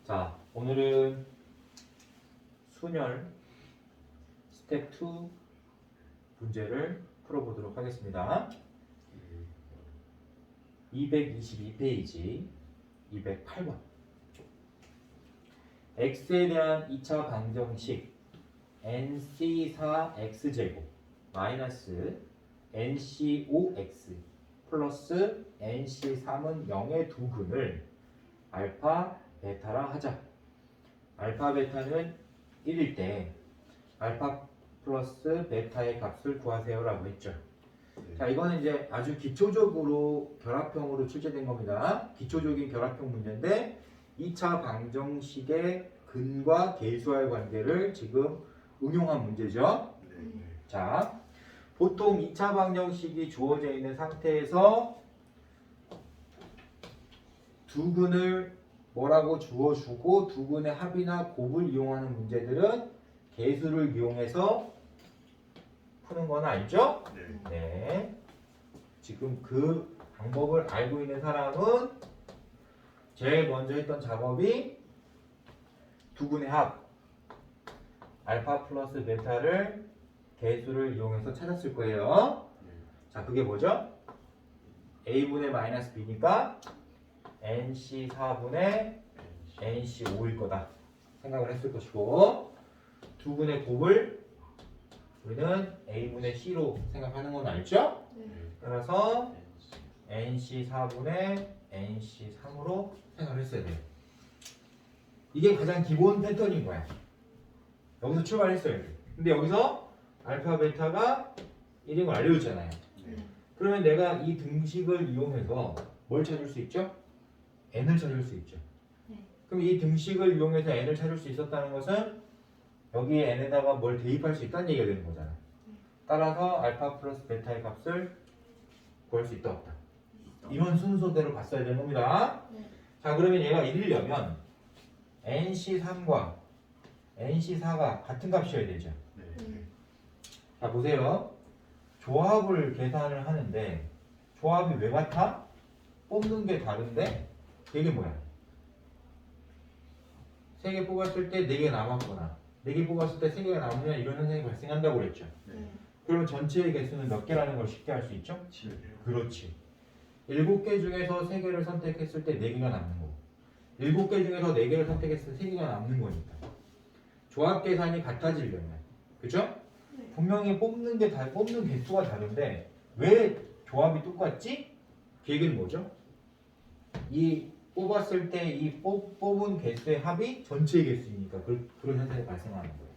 자, 오늘은 순열 스텝 2 문제를 풀어보도록 하겠습니다. 222페이지 208번 x에 대한 2차 방정식 nc4x제곱 마이너스 nc5x 플러스 nc3은 0의 두 근을 알파, 베타라 하자. 알파, 베타는 1일 때 알파 플러스 베타의 값을 구하세요 라고 했죠. 자, 이거는 이제 아주 기초적으로 결합형으로 출제된 겁니다. 기초적인 결합형 문제인데 2차 방정식의 근과 계수와의 관계를 지금 응용한 문제죠. 자, 보통 2차 방정식이 주어져 있는 상태에서 두 근을 뭐라고 주어주고 두 근의 합이나 곱을 이용하는 문제들은 계수를 이용해서 푸는 건 알죠? 네. 지금 그 방법을 알고 있는 사람은 제일 먼저 했던 작업이 두 근의 합 알파 플러스 베타를 계수를 이용해서 찾았을 거예요. 자, 그게 뭐죠? a분의 마이너스 b니까 nc4분의 nc5일 거다 생각을 했을 것이고, 두 근의 곱을 우리는 a분의 c로 생각하는 건 알죠? 따라서 nc4분의 nc3으로 생각을 했어야 돼요. 이게 가장 기본 패턴인 거야. 여기서 출발했어야 돼. 근데 여기서 알파, 베타가 1인 걸 알려줬잖아요. 그러면 내가 이 등식을 이용해서 뭘 찾을 수 있죠? n을 찾을 수 있죠. 그럼 이 등식을 이용해서 n을 찾을 수 있었다는 것은 여기에 n에다가 뭘 대입할 수 있다는 얘기가 되는 거잖아. 따라서 알파 플러스 베타의 값을 구할 수 있다 없다. 이런 순서대로 봤어야 되는 겁니다. 자, 그러면 얘가 1이려면 nc3과 nc4가 같은 값이어야 되죠. 자, 보세요. 조합을 계산을 하는데 조합이 왜 같아? 뽑는 게 다른데 이게 뭐야? 3개 뽑았을 때 4개 남았거나 4개 뽑았을 때 3개가 남으면 이런 현상이 발생한다고 그랬죠. 그러면 전체의 개수는 몇 개라는 걸 쉽게 알 수 있죠? 7. 그렇지. 7개 중에서 3개를 선택했을 때 4개가 남는 거고 7개 중에서 4개를 선택했을 때 3개가 남는 거니까 조합 계산이 같아지려면, 그죠? 분명히 뽑는 개수가 다른데 왜 조합이 똑같지? 그 얘기는 뭐죠? 이 뽑았을 때 이 뽑은 개수의 합이 전체의 개수이니까 그런 현상이 발생하는 거예요.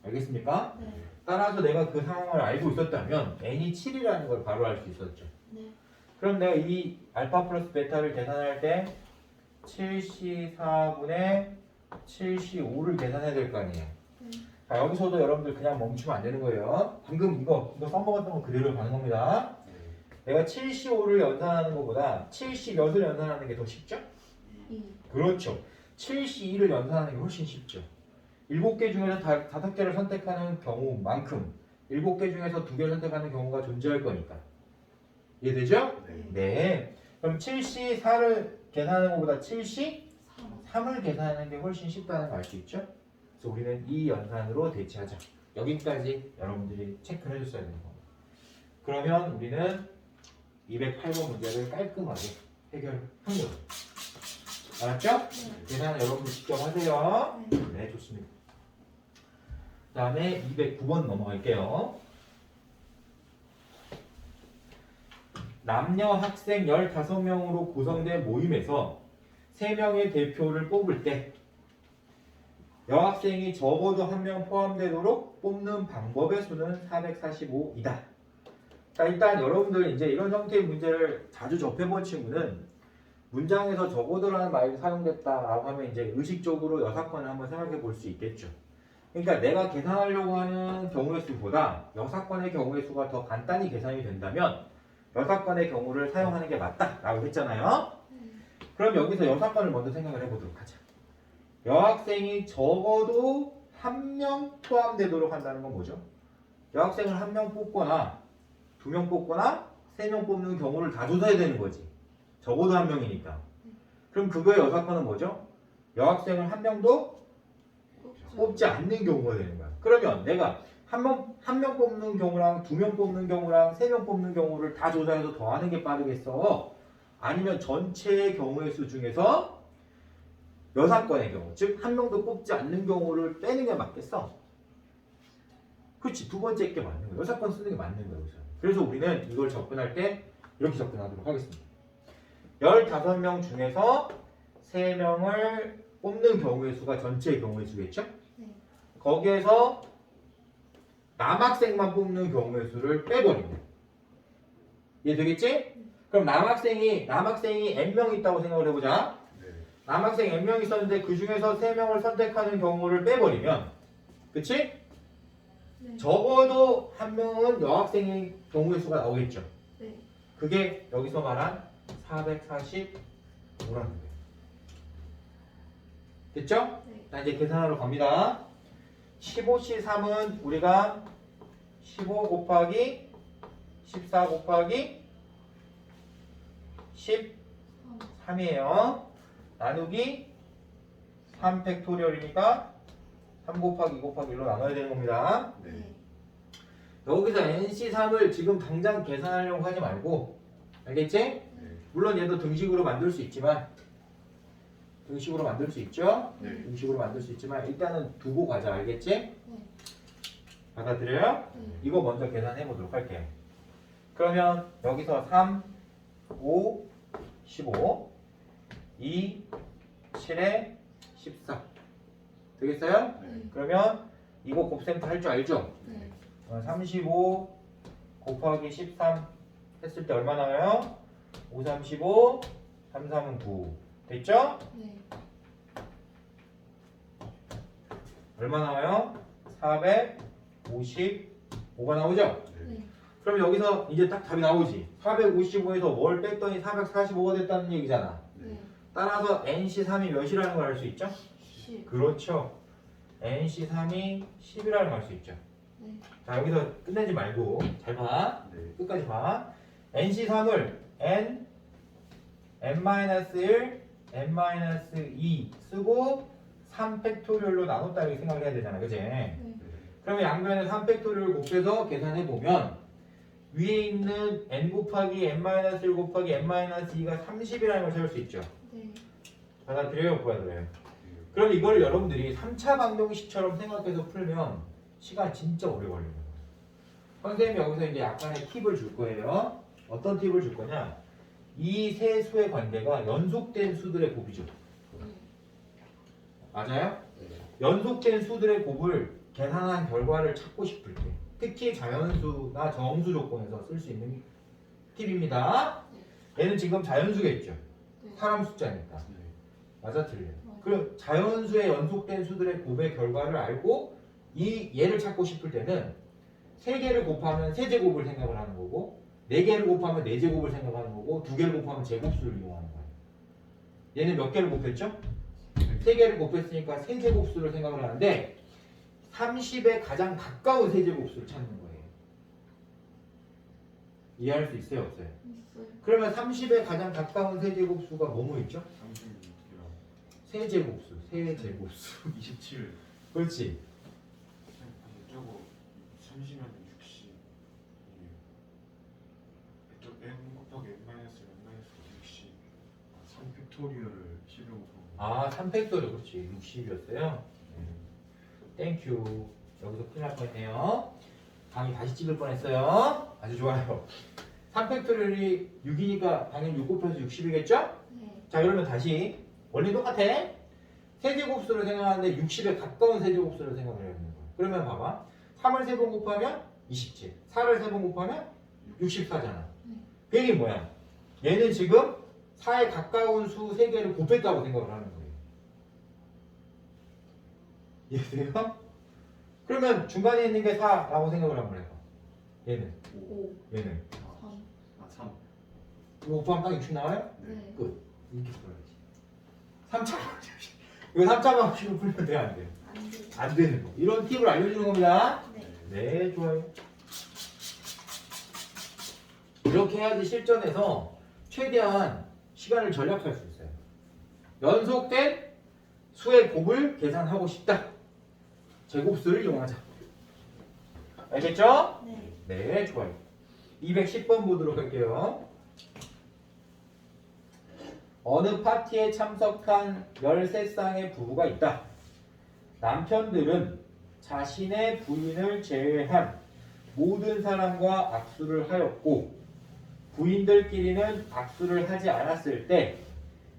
알겠습니까? 따라서 내가 그 상황을 알고 있었다면 n이 7이라는 걸 바로 알 수 있었죠. 그럼 내가 이 알파 플러스 베타를 계산할 때 7c4분의 7c5를 계산해야 될 거 아니에요. 자, 여기서도 여러분들 그냥 멈추면 안 되는 거예요. 방금 이거 써먹었던 거 그대로 가는 겁니다. 내가 7c5를 연산하는 것보다 7c 몇을 연산하는 게 더 쉽죠? 그렇죠. 7c2를 연산하는 게 훨씬 쉽죠. 7개 중에서 5개를 선택하는 경우만큼 7개 중에서 2개를 선택하는 경우가 존재할 거니까. 이해되죠? 네. 그럼 7c4를 계산하는 것보다 7c3을 계산하는 게 훨씬 쉽다는 거 알 수 있죠? 그래서 우리는 이 연산으로 대체하자. 여기까지 여러분들이 체크를 해줬어야 되는 겁니다. 그러면 우리는 208번 문제를 깔끔하게 해결한 거예요. 알았죠? 계산 여러분들 직접 하세요. 네, 좋습니다. 그 다음에 209번 넘어갈게요. 남녀 학생 15명으로 구성된 모임에서 3명의 대표를 뽑을 때 여학생이 적어도 1명 포함되도록 뽑는 방법의 수는 445이다. 자, 일단 여러분들 이제 이런 형태의 문제를 자주 접해본 친구는 문장에서 적어도라는 말이 사용됐다라고 하면 이제 의식적으로 여사건을 한번 생각해 볼 수 있겠죠. 그러니까 내가 계산하려고 하는 경우의 수보다 여사건의 경우의 수가 더 간단히 계산이 된다면 여사건의 경우를 사용하는 게 맞다라고 했잖아요. 그럼 여기서 여사건을 먼저 생각을 해보도록 하자. 여학생이 적어도 1명 포함되도록 한다는 건 뭐죠? 여학생을 1명 뽑거나 2명 뽑거나 3명 뽑는 경우를 다 조사해야 되는 거지. 적어도 1명이니까. 그럼 그거의 여사건은 뭐죠? 여학생을 한 명도 뽑지 않는 경우가 되는 거야. 그러면 내가 한 명 뽑는 경우랑 2명 뽑는 경우랑 3명 뽑는 경우를 다 조사해서 더하는 게 빠르겠어? 아니면 전체의 경우의 수 중에서 여사건의 경우, 즉 한 명도 뽑지 않는 경우를 빼는 게 맞겠어? 그렇지, 두 번째 게 맞는 거야. 여사건 쓰는 게 맞는 거야. 그래서 우리는 이걸 접근할 때 이렇게 접근하도록 하겠습니다. 15명 중에서 3명을 뽑는 경우의 수가 전체의 경우의 수겠죠? 네. 거기에서 남학생만 뽑는 경우의 수를 빼버립니다. 이해되겠지? 그럼 남학생이 N명 있다고 생각을 해보자. 네. 남학생 N명 있었는데 그 중에서 3명을 선택하는 경우를 빼버리면, 그치? 네. 적어도 한 명은 여학생의 경우의 수가 나오겠죠. 네. 그게 여기서 말한 445라는 거예요. 됐죠? 네. 자, 이제 계산하러 갑니다. 15C3은 우리가 15 곱하기 14 곱하기 13이에요. 나누기 3 팩토리얼이니까 3 곱하기 2 곱하기 1로 나눠야 되는 겁니다. 네. 네. 여기서 NC3을 지금 당장 계산하려고 하지 말고, 알겠지? 네. 물론 얘도 등식으로 만들 수 있지만, 등식으로 만들 수 있죠? 네. 등식으로 만들 수 있지만 일단은 두고 가자. 알겠지? 네. 받아들여요? 네. 이거 먼저 계산해 보도록 할게요. 그러면 여기서 3, 5, 15, 2, 7에 14 되겠어요? 네. 그러면 이거 곱셈도 할 줄 알죠? 네. 35 곱하기 13 했을 때 얼마 나와요? 5, 35, 3, 3은 9 됐죠? 네. 얼마 나와요? 455가 나오죠? 네. 그럼 여기서 이제 딱 답이 나오지. 455에서 뭘 뺐더니 445가 됐다는 얘기잖아. 네. 따라서 NC3이 몇이라는 걸 알 수 있죠? 10. 그렇죠. NC3이 10이라는 걸 알 수 있죠. 네. 자, 여기서 끝내지 말고 잘 봐. 네. 끝까지 봐. NC3을 N, N-1, N-2 쓰고 3팩토리얼로 나눴다 이렇게 생각을 해야 되잖아. 그치? 네. 그러면 양변에 3팩토리얼을 곱해서 계산해 보면 위에 있는 n 곱하기 n-1 곱하기 n-2가 30이라는 걸 찾을 수 있죠. 네. 받아들여요? 못 받아들여요? 그럼 이걸 여러분들이 3차 방정식처럼 생각해서 풀면 시간 진짜 오래 걸려요. 선생님이 여기서 이제 약간의 팁을 줄 거예요. 어떤 팁을 줄 거냐? 이 세 수의 관계가 연속된 수들의 곱이죠. 맞아요? 네. 연속된 수들의 곱을 계산한 결과를 찾고 싶을 때 특히 자연수나 정수 조건에서 쓸 수 있는 팁입니다. 얘는 지금 자연수겠죠. 네. 사람 숫자니까. 네. 맞아 틀려. 그럼 자연수의 연속된 수들의 곱의 결과를 알고 얘를 찾고 싶을 때는 3개를 곱하면 세제곱을 생각을 하는 거고 4개를 곱하면 4제곱을 생각하는 거고 2개를 곱하면 제곱수를 이용하는 거예요. 얘는 몇 개를 곱했죠? 3개를 곱했으니까 세제곱수를 생각을 하는데 30에 가장 가까운 세제곱수를 찾는 거예요. 이해할 수 있어요? 없어요? 있어요. 그러면 30에 가장 가까운 세제곱수가 뭐뭐 있죠? 36이랑 세제곱수, 세제곱수. 27. 그렇지. 저거 30면 60. 저 n 곱하기 n-1 60. 3팩토리얼을 10으로 곱하면 아, 3팩토리얼 그렇지. 60이었어요. 땡큐. 여기서 큰일 날 뻔했네요. 강의 다시 찍을 뻔했어요. 아주 좋아요. 3팩토리얼이 6이니까 당연히 6 곱해서 60이겠죠? 네. 자, 그러면 다시 원리 똑같아. 세제곱수를 생각하는데 60에 가까운 세제곱수를 생각을 해야 되는 거야. 그러면 봐봐. 3을 3번 곱하면 27. 4를 3번 곱하면 64잖아. 그 얘기는 뭐야? 얘는 지금 4에 가까운 수 3개를 곱했다고 생각을 하는 거예요. 이해돼요? 그러면 중간에 있는 게 4라고 생각을 한번 해봐. 얘는 5. 얘는 3. 아, 3. 이거 곱하면 딱 60 나와요? 네. 끝. 이렇게 풀어야지. 3차 방정식. 이거 3차 방정식으로 풀면 돼, 안 돼? 안 돼. 안 되는 거. 이런 팁을 알려주는 겁니다. 네. 네, 좋아요. 이렇게 해야지 실전에서 최대한 시간을 절약할 수 있어요. 연속된 수의 곱을 계산하고 싶다. 제곱수를 이용하자. 알겠죠? 네. 네, 좋아요. 210번 보도록 할게요. 어느 파티에 참석한 13쌍의 부부가 있다. 남편들은 자신의 부인을 제외한 모든 사람과 악수를 하였고 부인들끼리는 악수를 하지 않았을 때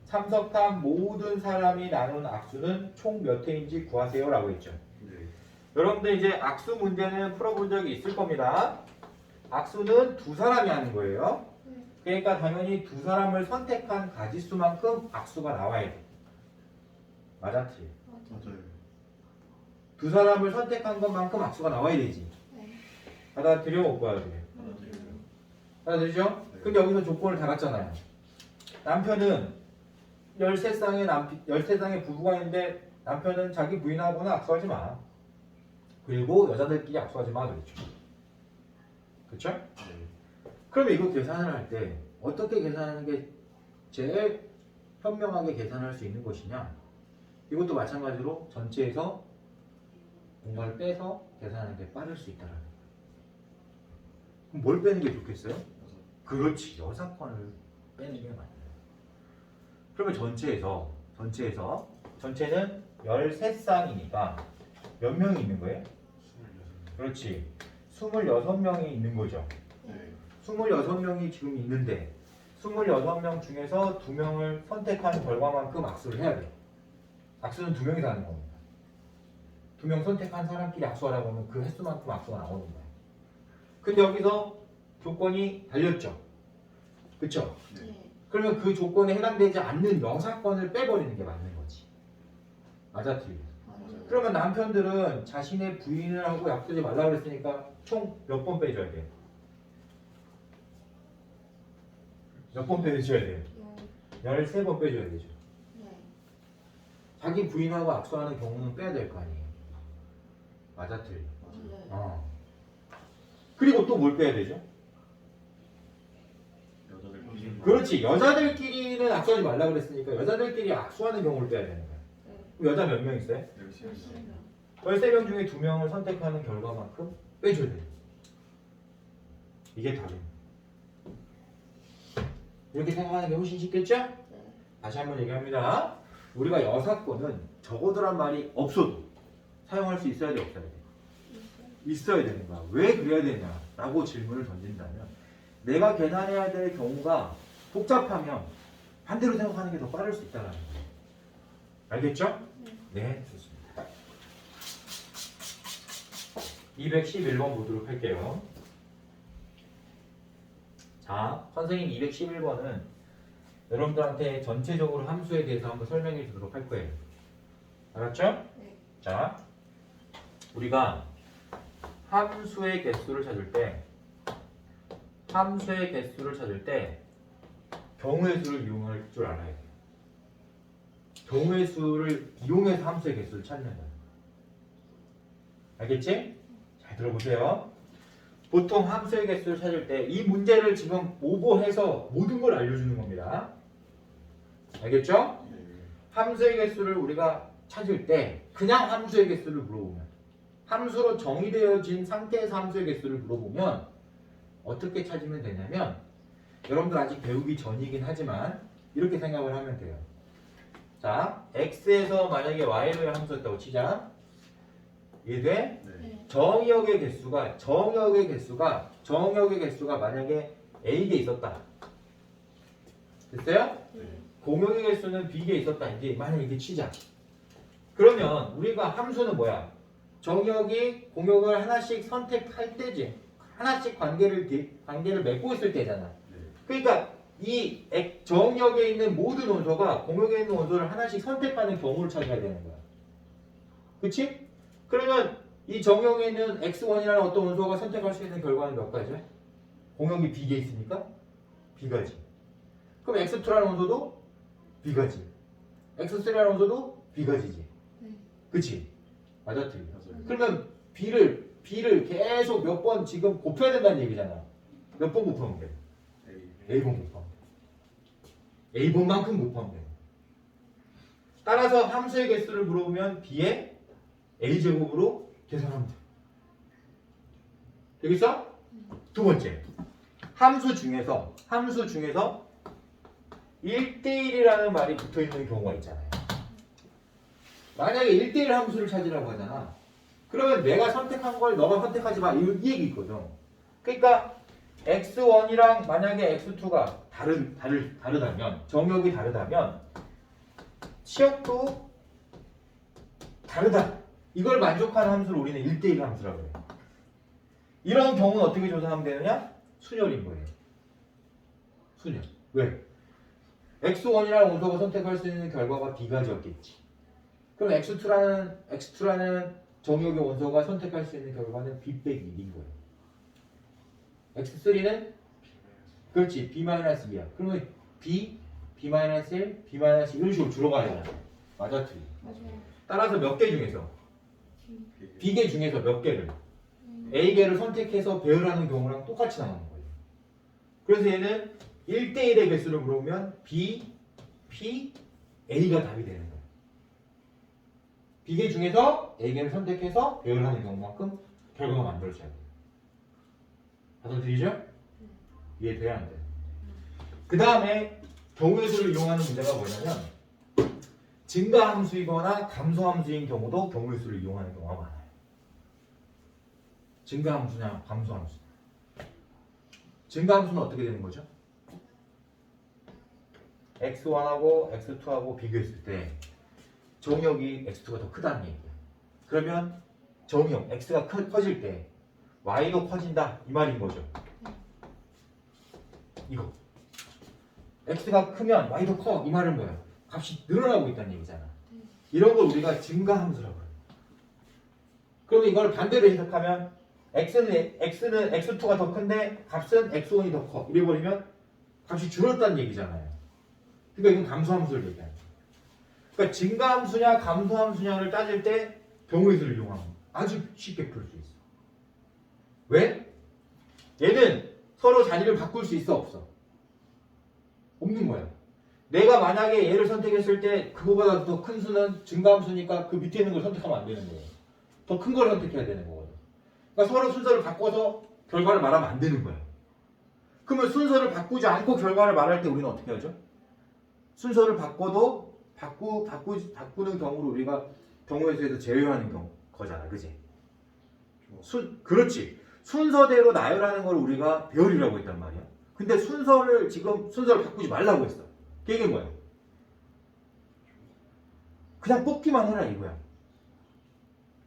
참석한 모든 사람이 나눈 악수는 총 몇 회인지 구하세요 라고 했죠. 네. 여러분들 이제 악수 문제는 풀어본 적이 있을 겁니다. 악수는 두 사람이 하는 거예요. 그러니까 당연히 두 사람을 선택한 가지수만큼 악수가 나와야 돼. 맞아, 틀려? 맞아요. 두 사람을 선택한 것만큼 악수가 나와야 되지. 네. 받아들여 못 받아들여? 받아들이죠? 네. 근데 여기서 조건을 달았잖아요. 남편은 13쌍의 부부가 있는데 남편은 자기 부인하고는 악수하지 마. 그리고 여자들끼리 악수하지 마 그랬죠. 그쵸? 네. 그러면 이거 계산을 할 때 어떻게 계산하는 게 제일 현명하게 계산할 수 있는 것이냐? 이것도 마찬가지로 전체에서 뭔가를 빼서 계산하는 게 빠를 수 있다라는 거예요. 그럼 뭘 빼는 게 좋겠어요? 그렇지, 여사건을 빼는 게 맞아요. 그러면 전체는 13쌍이니까 몇 명이 있는 거예요? 26. 그렇지, 26명이 있는 거죠. 네. 26명이 지금 있는데 26명 중에서 2명을 선택한 결과만큼 악수를 해야 돼. 악수는 2명이서 하는 겁니다. 2명 선택한 사람끼리 악수하라고 하면 그 횟수만큼 악수가 나오는 거야. 근데 여기서 조건이 달렸죠. 그쵸? 네. 그러면 그 조건에 해당되지 않는 여사건을 빼버리는 게 맞는 거지. 맞아, 틀려? 맞아요. 그러면 남편들은 자신의 부인을 하고 약속하지 말라고 그랬으니까 총 몇 번 빼줘야 돼요? 몇 번 빼줘야 돼요? 13번 빼줘야 되죠. 네. 자기 부인하고 악수하는 경우는 빼야 될 거 아니에요. 맞아, 틀려? 네. 그리고 또 뭘 빼야 되죠? 여자들끼리. 그렇지. 여자들끼리는 악수하지 말라고 그랬으니까 여자들끼리 악수하는 경우를 빼야 되는 거야. 네. 그럼 여자 몇 명 있어요? 13명. 13명 중에 2명을 선택하는 결과만큼 빼줘야 돼. 이게 답입니다. 이렇게 생각하는 게 훨씬 쉽겠죠? 네. 다시 한번 얘기합니다. 우리가 여사건은 적어두란 말이 없어도 사용할 수 있어야 돼, 없어야 돼? 있어야 되는 거야. 왜 그래야 되냐라고 질문을 던진다면 내가 계산해야 될 경우가 복잡하면 반대로 생각하는 게 더 빠를 수 있다는 거예요. 알겠죠? 네, 좋습니다. 211번 보도록 할게요. 자, 선생님 211번은 여러분들한테 전체적으로 함수에 대해서 한번 설명해 주도록 할 거예요. 알았죠? 네. 자, 우리가 함수의 개수를 찾을 때 경우의 수를 이용할 줄 알아야 돼요. 경우의 수를 이용해서 함수의 개수를 찾는 거예요. 알겠지? 잘 들어보세요. 보통 함수의 개수를 찾을 때 이 문제를 지금 오버해서 모든 걸 알려주는 겁니다. 알겠죠? 네. 함수의 개수를 우리가 찾을 때 그냥 함수의 개수를 물어보면 함수로 정의되어진 상태에서 함수의 개수를 물어보면 어떻게 찾으면 되냐면 여러분들 아직 배우기 전이긴 하지만 이렇게 생각을 하면 돼요. 자, x에서 만약에 y를 함수였다고 치자. 이해돼? 네. 정의역의 개수가 만약에 a개 있었다. 됐어요? 네. 공역의 개수는 b개 있었다. 이제 만약에 이렇게 치자. 그러면 우리가 함수는 뭐야? 정역이 공역을 하나씩 선택할 때지. 하나씩 관계를 맺고 있을 때잖아. 네. 그러니까 이 정역에 있는 모든 원소가 공역에 있는 원소를 하나씩 선택하는 경우를 찾아야 되는 거야. 그치? 그러면 이 정역에 있는 x1이라는 어떤 원소가 선택할 수 있는 결과는 몇 가지야? 공역이 b개 있으니까 b가지. 그럼 x2라는 원소도 b가지. x3라는 원소도 b가지지. 네. 그치? 맞아, 틀려. 맞아요. 그러면 b를 계속 몇 번 지금 곱해야 된다는 얘기잖아. 몇 번 곱하면 돼? A. A번 곱하면 돼. A번만큼 곱하면 돼. 따라서 함수의 개수를 물어보면 b의 a제곱으로 계산하면 돼. 되겠어? 두 번째, 함수 중에서 1대1이라는 말이 붙어있는 경우가 있잖아요. 만약에 1대1 함수를 찾으라고 하잖아. 그러면 내가 선택한 걸 너가 선택하지 마. 이 얘기 있거든. 그러니까 x1이랑 만약에 x2가 다르다면, 정역이 다르다면 치역도 다르다. 이걸 만족하는 함수를 우리는 1대1 함수라고 해요. 이런 경우는 어떻게 조사하면 되느냐? 순열인 거예요. 순열. 왜? x1이라는 원소가 선택할 수 있는 결과가 b가지였겠지. 그럼 x2라는 정역의 원소가 선택할 수 있는 결과는 b 빼기 1인 거예요. x3는 그렇지 b-2야. 그러면 b, b-1, b-1 이런 식으로 줄어가야 되잖아. 맞아, 틀리. 맞아요. 따라서 몇 개 중에서 b개 중에서 몇 개를 a개를 선택해서 배열하는 경우랑 똑같이 나오는 거예요. 그래서 얘는 1대1의 개수를 물어보면 b, p, a가 답이 되는 거예요. b개 중에서 a개를 선택해서 배열하는 경우만큼 결과가 만들어져야 돼요. 받아들이죠? 이해돼야 안 돼? 그 다음에 경우의 수를 이용하는 문제가 뭐냐면 증가함수이거나 감소함수인 경우도 경우의 수를 이용하는 경우가 많아요. 증가함수냐 감소함수. 증가함수는 어떻게 되는 거죠? x1하고 x2하고 비교했을 때 정역이 x2가 더 크다는 얘기예요. 그러면 정역 x가 커질 때 y도 커진다 이 말인 거죠. 이거 x가 크면 y도 커 이 말은 뭐예요? 값이 늘어나고 있다는 얘기잖아. 이런 걸 우리가 증가함수라고 해요. 그럼 이걸 반대로 해석하면 x는 x2가 더 큰데 값은 x1이 더 커. 이래버리면 값이 줄었다는 얘기잖아요. 그러니까 이건 감소함수를 얘기하는 거예요. 그러니까 증가함수냐 감소함수냐를 따질 때 경우의 수를 이용하면 아주 쉽게 풀 수 있어. 왜? 얘는 서로 자리를 바꿀 수 있어 없어? 없는 거야. 내가 만약에 얘를 선택했을 때 그거보다 더 큰 수는 증가함수니까 그 밑에 있는 걸 선택하면 안 되는 거예요. 더 큰 걸 선택해야 되는 거거든. 그러니까 서로 순서를 바꿔서 결과를 말하면 안 되는 거야. 그러면 순서를 바꾸지 않고 결과를 말할 때 우리는 어떻게 하죠? 순서를 바꿔도 바꾸는 경우로 우리가 경우의 수에서 제외하는 거잖아. 그지? 그렇지. 순서대로 나열하는 걸 우리가 배열이라고 했단 말이야. 근데 순서를 바꾸지 말라고 했어. 그게 뭐야? 그냥 뽑기만 해라 이거야.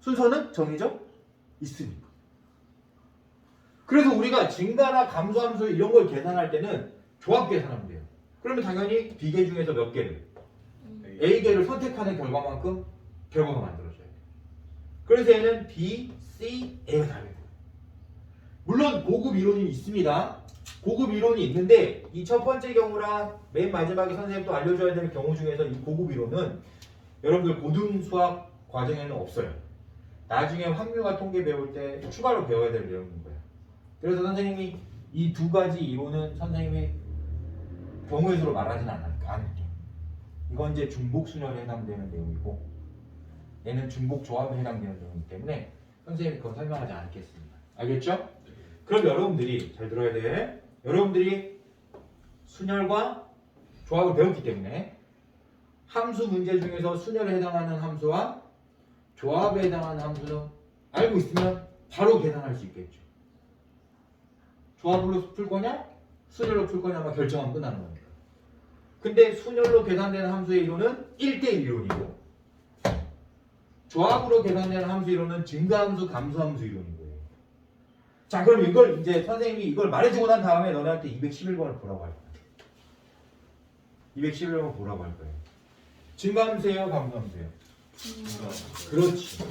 순서는 정해져 있으니까. 그래서 우리가 증가나 감소함수 이런 걸 계산할 때는 조합 계산하면 돼요. 그러면 당연히 B개 중에서 몇 개를 A개를 선택하는 결과만큼 결과가 만들어져야 돼요. 그래서 얘는 B, C, A가 답이에요. 물론 고급 이론이 있습니다. 고급 이론이 있는데 이 첫 번째 경우랑 맨 마지막에 선생님이 또 알려줘야 되는 경우 중에서 이 고급 이론은 여러분들 고등 수학 과정에는 없어요. 나중에 확률과 통계 배울 때 추가로 배워야 될 내용인 거예요. 그래서 선생님이 이 두 가지 이론은 선생님이 경우의 수로 말하지는 않을게요. 이건 이제 중복 순열에 해당되는 내용이고 얘는 중복 조합에 해당되는 내용이기 때문에 선생님이 그건 설명하지 않겠습니다. 알겠죠? 그럼 여러분들이 잘 들어야 돼. 여러분들이 순열과 조합을 배웠기 때문에 함수 문제 중에서 순열에 해당하는 함수와 조합에 해당하는 함수는 알고 있으면 바로 계산할 수 있겠죠. 조합으로 풀 거냐 순열로 풀 거냐만 결정하면 끝나는 겁니다. 근데 순열로 계산되는 함수의 이론은 1대1 이론이고 조합으로 계산되는 함수 이론은 증가함수, 감소함수 이론인 거예요. 자, 그럼 이걸 이제 선생님이 이걸 말해주고 난 다음에 너네한테 211번을 보라고 할 거예요. 211번 보라고 할 거예요. 증가함수예요, 감소함수예요? 그렇지.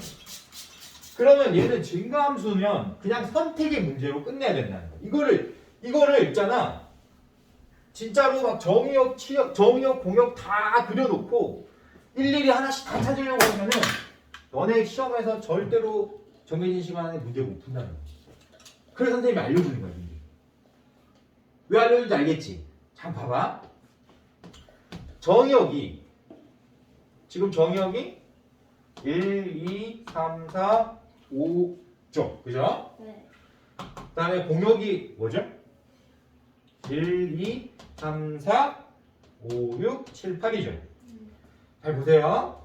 그러면 얘는 증가함수면 그냥 선택의 문제로 끝내야 된다는 거야. 이거를 있잖아. 진짜로 막 정의역, 치역, 정의역, 공역 다 그려놓고 일일이 하나씩 다 찾으려고 하면은 너네 시험에서 절대로 정해진 시간 안에 문제 못 푼다는 거지. 그래서 선생님이 알려주는 거야. 왜 알려주는지 알겠지? 자, 봐봐. 정의역이 지금 정의역이 1, 2, 3, 4, 5죠. 그죠? 네. 그 다음에 공역이 뭐죠? 1, 2, 3, 4, 5, 6, 7, 8이죠. 잘 보세요.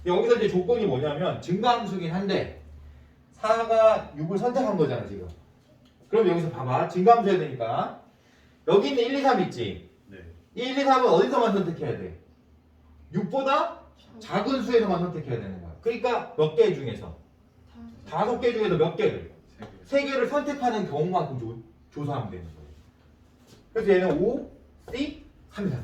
여기서 이제 조건이 뭐냐면 증가함수긴 한데 4가 6을 선택한 거잖아 지금. 그럼 여기서 봐봐. 증가함수 해야 되니까 여기 있는 1, 2, 3 있지? 네. 1, 2, 3은 어디서만 선택해야 돼? 6보다 작은 수에서만 선택해야 되는 거야. 그러니까 몇 개 중에서? 5개 중에서 몇 개를? 3개를 선택하는 경우만큼 조사하면 되는 거예요. 그래서 얘는 5, C, 3, 4개.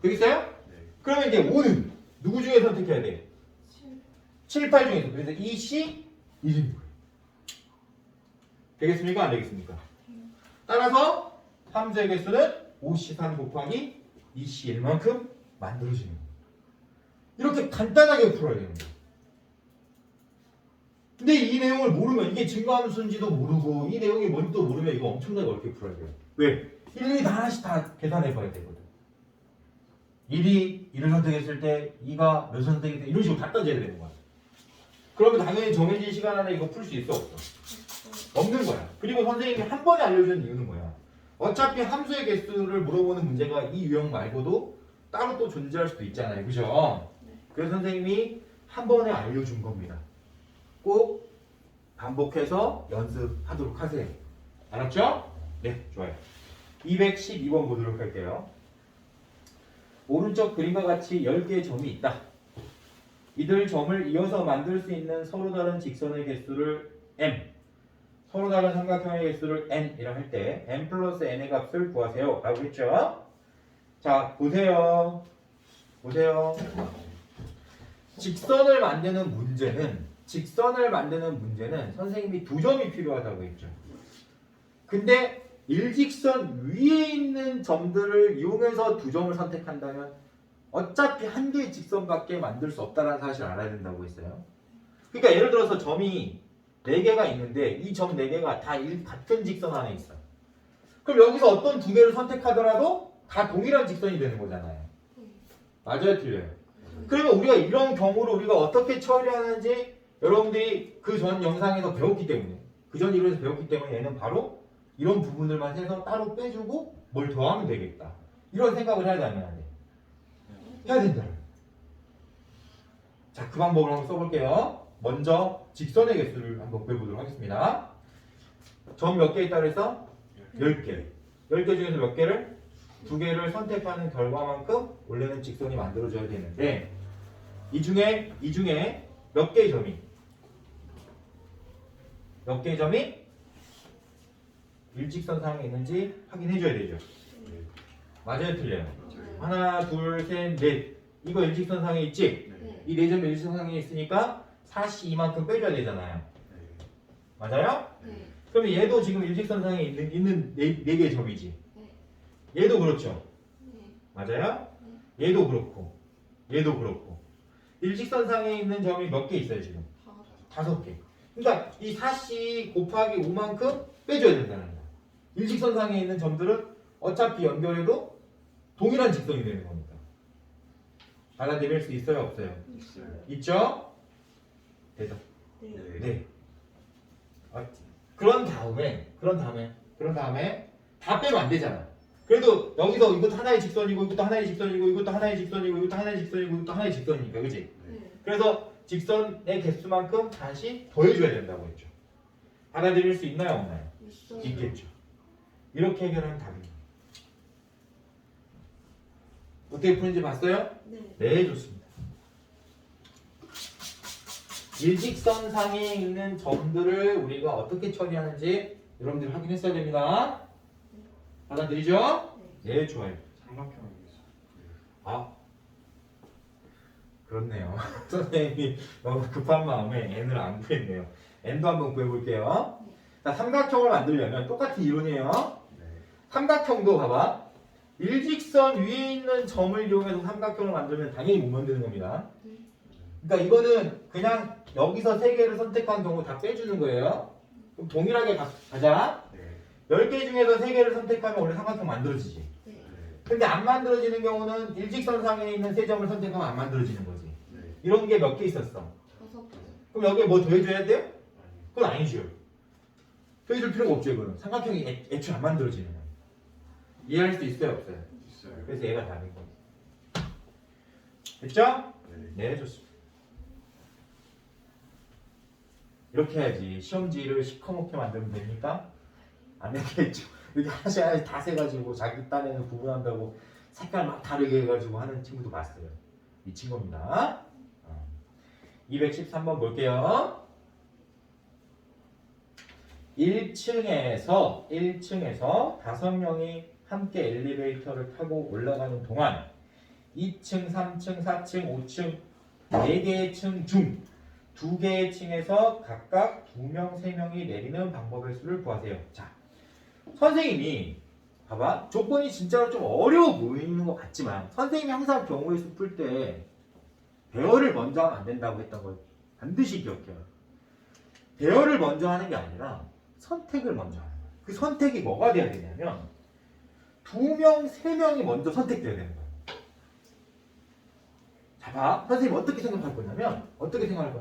되겠어요? 네. 그러면 이제 5는 누구 중에 선택해야 돼? 7, 8 중에서. 그래서 2, C, 1인 거예요. 되겠습니까? 안 되겠습니까? 따라서 함수의 개수는 5C3 곱하기 2C1만큼 만들어지는 거예요. 이렇게 간단하게 풀어야 되는 거예요. 근데 이 내용을 모르면 이게 증가함수인지도 모르고 이 내용이 뭔지도 모르면 이거 엄청나게 어렵게 풀어야 돼요. 왜? 1, 2 다 하나씩 다 계산해 봐야 되거든. 1이 1을 선택했을 때 2가 몇 선택했을 때 이런 식으로 다 따져야 되는 거야. 그러면 당연히 정해진 시간 안에 이거 풀 수 있어 없어? 없는 거야. 그리고 선생님이 한 번에 알려주는 이유는 뭐야? 어차피 함수의 개수를 물어보는 문제가 이 유형 말고도 따로 또 존재할 수도 있잖아요. 그죠? 그래서 선생님이 한 번에 알려준 겁니다. 꼭 반복해서 연습하도록 하세요. 알았죠? 네, 좋아요. 212번 보도록 할게요. 오른쪽 그림과 같이 10개의 점이 있다. 이들 점을 이어서 만들 수 있는 서로 다른 직선의 개수를 m, 서로 다른 삼각형의 개수를 n이라 할 때 n 플러스 n의 값을 구하세요 라고 했죠. 자, 보세요. 직선을 만드는 문제는 선생님이 두 점이 필요하다고 했죠. 근데 일직선 위에 있는 점들을 이용해서 두 점을 선택한다면 어차피 한 개의 직선밖에 만들 수 없다는 사실을 알아야 된다고 했어요. 그러니까 예를 들어서 점이 4개가 있는데 이 점 4개가 다 같은 직선 안에 있어. 그럼 여기서 어떤 두 개를 선택하더라도 다 동일한 직선이 되는 거잖아요. 맞아요, 틀려요? 그러면 우리가 이런 경우를 우리가 어떻게 처리하는지 여러분들이 그 전 영상에서 배웠기 때문에 그 전 이론에서 배웠기 때문에 얘는 바로 이런 부분들만 해서 따로 빼주고 뭘 더하면 되겠다. 이런 생각을 해야 되면 안 돼? 해야 된다. 자, 그 방법을 한번 써볼게요. 먼저 직선의 개수를 한번 구해보도록 하겠습니다. 점 몇 개 있다 그래서? 10개. 10개 중에서 몇 개를? 2개를 선택하는 결과만큼 원래는 직선이 만들어져야 되는데 이 중에 몇 개의 점이 일직선상에 있는지 확인해줘야 되죠. 맞아요, 틀려요? 하나, 둘, 셋, 넷. 이거 일직선상에 있지? 네. 이 네 점이 일직선상에 있으니까 4C2만큼 빼줘야 되잖아요. 맞아요? 네. 그러면 얘도 지금 일직선상에 있는 네 개의 점이지. 네. 얘도 그렇죠. 네. 맞아요? 얘도 그렇고 일직선상에 있는 점이 몇 개 있어요 지금? 5개. 그러니까 이 4C 곱하기 5만큼 빼줘야 된다는 거야. 일직선상에 있는 점들은 어차피 연결해도 동일한 직선이 되는 거니까. 받아들일 수 있어요 없어요? 있어요. 있죠? 대답. 네. 네. 그런 다음에 다 빼면 안 되잖아. 그래도 여기서 이것도 하나의 직선이고 이것도 하나의 직선이고 이것도 하나의 직선이고 이것도 하나의 직선이고 이것도 하나의 직선이니까, 그렇지? 네. 그래서 직선의 개수만큼 다시 더해줘야 된다고 했죠. 받아들일 수 있나요 없나요? 있어요. 있겠죠. 이렇게 해결하면 답입니다. 어떻게 푸는지 봤어요? 네. 네, 좋습니다. 일직선상에 있는 점들을 우리가 어떻게 처리하는지 여러분들이 확인했어야 됩니다. 받아들이죠? 네, 좋아요. 삼각형이겠어. 아, 그렇네요. 선생님이 너무 급한 마음에 n을 안 구했네요. n도 한번 구해볼게요. 자, 삼각형을 만들려면 똑같은 이론이에요. 네. 삼각형도 봐봐. 일직선 위에 있는 점을 이용해서 삼각형을 만들면 당연히 못 만드는 겁니다. 그러니까 이거는 그냥 여기서 3개를 선택한 경우 다 빼주는 거예요. 그럼 동일하게 가자. 네. 10개 중에서 3개를 선택하면 원래 삼각형 만들어지지. 네. 근데 안 만들어지는 경우는 일직선상에 있는 세 점을 선택하면 안 만들어지는 거지. 네. 이런 게 몇 개 있었어. 5개. 그럼 여기에 뭐 더해줘야 돼요? 아니. 그건 아니죠. 더해줄 필요가 없죠. 이거는 삼각형이 애초에 안 만들어지는 거예요. 이해할 수 있어요? 없어요? 있어요. 그래서 얘가 답인 거예요. 됐죠? 네. 네, 좋습니다. 이렇게 해야지 시험지를 시커멓게 만들면 됩니까? 안 되겠죠. 이렇게 하나씩 하나씩 다 세가지고 자기 딴에는 구분한다고 색깔 막 다르게 해가지고 하는 친구도 봤어요. 미친 겁니다. 213번 볼게요. 1층에서 5명이 함께 엘리베이터를 타고 올라가는 동안 2층, 3층, 4층, 5층 4개의 층 중 2개의 층에서 각각 2명, 3명이 내리는 방법의 수를 구하세요. 자, 선생님이 봐봐. 조건이 진짜로 좀 어려워 보이는 것 같지만 선생님이 항상 경우의 수 풀 때 배열을 먼저 하면 안 된다고 했던 걸 반드시 기억해요. 배열을 먼저 하는 게 아니라 선택을 먼저 하는 거예요. 그 선택이 뭐가 돼야 되냐면 2명, 3명이 먼저 선택돼야 되는 거예요. 자, 봐. 선생님 어떻게 생각할 거냐면 먼저 2명,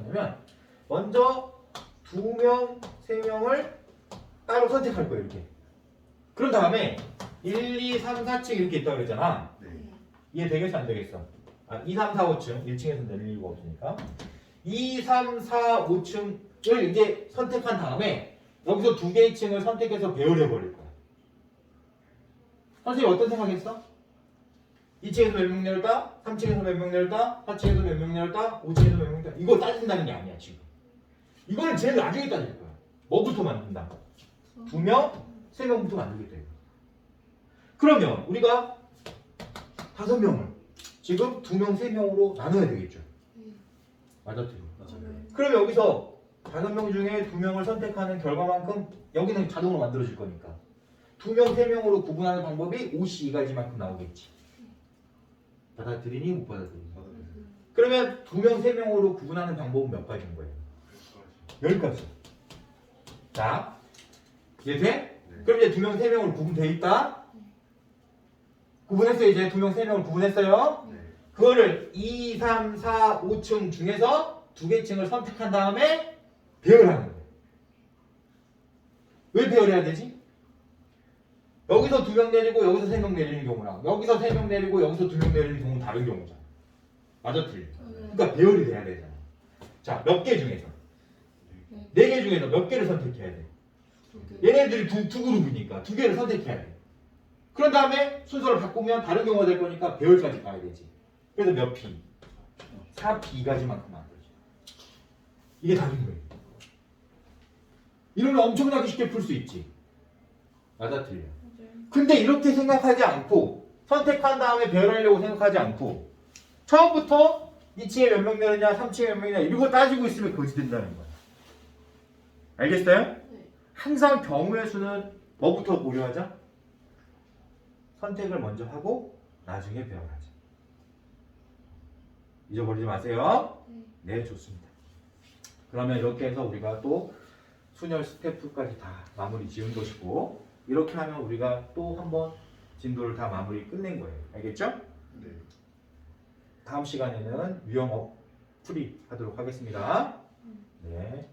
3명을 따로 선택할 거예요. 이렇게. 그런 다음에 1, 2, 3, 4층 이렇게 있다고 그랬잖아. 네. 이해 되겠어 안 되겠어? 2, 3, 4, 5층 1층에서 내릴 이유가 없으니까 2, 3, 4, 5층을 이제 선택한 다음에 여기서 2개의 층을 선택해서 배열해 버릴 거야. 선생님 어떤 생각했어? 2층에서 몇 명 내렸다? 3층에서 몇 명 내렸다? 4층에서 몇 명 내렸다? 5층에서 몇 명 내렸다? 이거 따진다는 게 아니야 지금. 이거는 제일 나중에 따질 거야. 뭐부터 만든다? 2명, 3명부터 만들게 돼. 그러면 우리가 5명을 지금 2명, 3명으로 나눠야 되겠죠. 맞았죠? 맞아요. 그럼 여기서 5명 중에 2명을 선택하는 결과만큼 여기는 자동으로 만들어질 거니까 2명, 3명으로 구분하는 방법이 52가지만큼 나오겠지. 받아들이니 못 받아들이니? 받아들여요. 그러면 2명, 3명으로 구분하는 방법은 몇 가지인 거예요? 10가지. 자, 이해돼? 네. 그럼 이제 2명, 3명으로 구분돼 있다? 구분했어요. 이제 2명, 3명을 구분했어요. 네. 그거를 2, 3, 4, 5층 중에서 2개 층을 선택한 다음에 배열하는 거예요. 왜 배열해야 되지? 여기서 2명 내리고 여기서 3명 내리는 경우랑 여기서 3명 내리고 여기서 2명 내리는 경우는 다른 경우잖아. 맞아, 틀려. 그러니까 배열이 돼야 되잖아. 자, 몇 개 중에서 4개 중에서 몇 개를 선택해야 돼? 얘네들이 두 그룹이니까 2개를 선택해야 돼. 그런 다음에 순서를 바꾸면 다른 경우가 될 거니까 배열까지 가야 되지. 그래서 몇 P? 4P가지만큼 만들어져. 이게 답인 거예요. 이러면 엄청나게 쉽게 풀 수 있지. 맞아, 틀려. 근데 이렇게 생각하지 않고 선택한 다음에 배열하려고 생각하지 않고 처음부터 2층에 몇 명 내렸냐 3층에 몇 명이냐 이러고 따지고 있으면 거지 된다는 거야. 알겠어요? 네. 항상 경우의 수는 뭐부터 고려하자? 선택을 먼저 하고 나중에 배열하자. 잊어버리지 마세요. 네, 좋습니다. 그러면 이렇게 해서 우리가 또 순열 스태프까지 다 마무리 지은 것이고 이렇게 하면 우리가 또 한번 진도를 다 마무리 끝낸 거예요. 알겠죠? 네. 다음 시간에는 유형업 풀이 하도록 하겠습니다. 네.